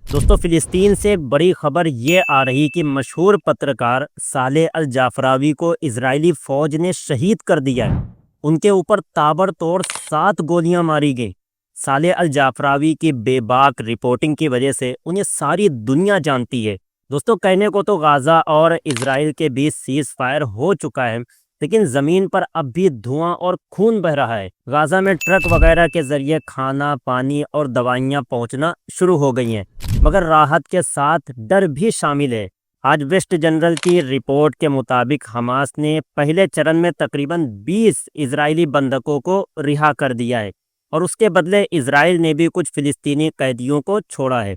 دوستو فلسطین سے بڑی خبر یہ آ رہی کہ مشہور پترکار صالح الجعفراوی کو اسرائیلی فوج نے شہید کر دیا ہے۔ ان کے اوپر تابڑ توڑ 7 گولیاں ماری گئیں۔ صالح الجعفراوی کی بے باک رپورٹنگ کی وجہ سے انہیں ساری دنیا جانتی ہے۔ دوستو کہنے کو تو غزہ اور اسرائیل کے بیچ سیز فائر ہو چکا ہے، لیکن زمین پر اب بھی دھواں اور خون بہہ رہا ہے۔ غزہ میں ٹرک وغیرہ کے ذریعے کھانا، پانی اور دوائیاں پہنچنا شروع ہو گئی ہیں، مگر راحت کے ساتھ ڈر بھی شامل ہے۔ آج ویسٹ جنرل کی رپورٹ کے مطابق حماس نے پہلے چرن میں تقریباً 20 اسرائیلی بندکوں کو رہا کر دیا ہے، اور اس کے بدلے اسرائیل نے بھی کچھ فلسطینی قیدیوں کو چھوڑا ہے۔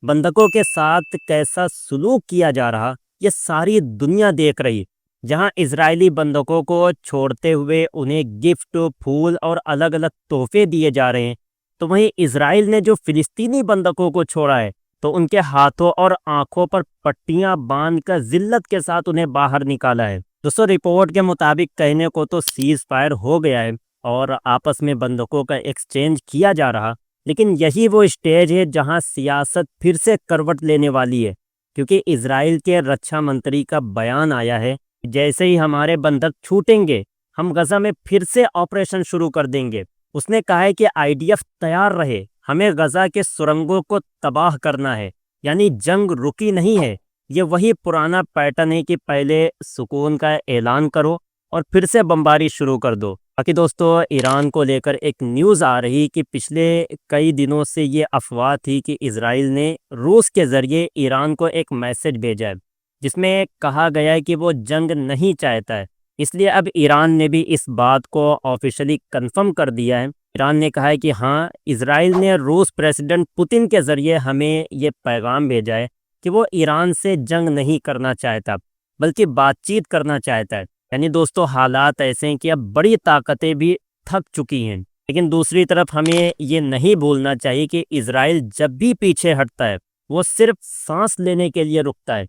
بندکوں کے ساتھ کیسا سلوک کیا جا رہا یہ ساری دنیا دیکھ رہی۔ جہاں اسرائیلی بندکوں کو چھوڑتے ہوئے انہیں گفٹ، پھول اور الگ الگ تحفے دیے جا رہے ہیں، تو وہیں اسرائیل نے جو فلسطینی بندکوں کو چھوڑا ہے تو ان کے ہاتھوں اور آنکھوں پر پٹیاں باندھ کر ذلت کے ساتھ انہیں باہر نکالا ہے۔ دوستو رپورٹ کے مطابق کہنے کو تو سیز فائر ہو گیا ہے اور آپس میں بندکوں کا ایکسچینج کیا جا رہا، لیکن یہی وہ اسٹیج ہے جہاں سیاست پھر سے کروٹ لینے والی ہے، کیونکہ اسرائیل کے رکشا منتری کا بیان آیا ہے، جیسے ہی ہمارے بندک چھوٹیں گے ہم غزہ میں پھر سے آپریشن شروع کر دیں گے۔ اس نے کہا ہے کہ IDF تیار رہے، ہمیں غزہ کے سرنگوں کو تباہ کرنا ہے، یعنی جنگ رکی نہیں ہے۔ یہ وہی پرانا پیٹرن ہے کہ پہلے سکون کا اعلان کرو اور پھر سے بمباری شروع کر دو۔ باقی دوستو ایران کو لے کر ایک نیوز آ رہی کہ پچھلے کئی دنوں سے یہ افواہ تھی کہ اسرائیل نے روس کے ذریعے ایران کو ایک میسج بھیجا ہے، جس میں کہا گیا ہے کہ وہ جنگ نہیں چاہتا ہے۔ اس لیے اب ایران نے بھی اس بات کو آفیشلی کنفرم کر دیا ہے۔ ایران نے کہا ہے کہ ہاں، اسرائیل نے روس پریزیڈنٹ پوتن کے ذریعے ہمیں یہ پیغام بھیجا ہے کہ وہ ایران سے جنگ نہیں کرنا چاہتا، بلکہ بات چیت کرنا چاہتا ہے۔ یعنی دوستو حالات ایسے ہیں کہ اب بڑی طاقتیں بھی تھک چکی ہیں، لیکن دوسری طرف ہمیں یہ نہیں بھولنا چاہیے کہ اسرائیل جب بھی پیچھے ہٹتا ہے وہ صرف سانس لینے کے لیے رکتا ہے،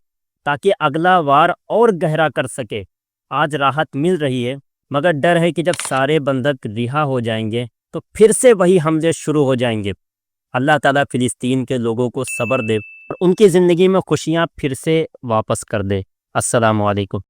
تاکہ اگلا وار اور گہرا کر سکے۔ آج راحت مل رہی ہے، مگر ڈر ہے کہ جب سارے بندک رہا ہو جائیں گے تو پھر سے وہی حملے شروع ہو جائیں گے۔ اللہ تعالیٰ فلسطین کے لوگوں کو صبر دے اور ان کی زندگی میں خوشیاں پھر سے واپس کر دے۔ السلام علیکم۔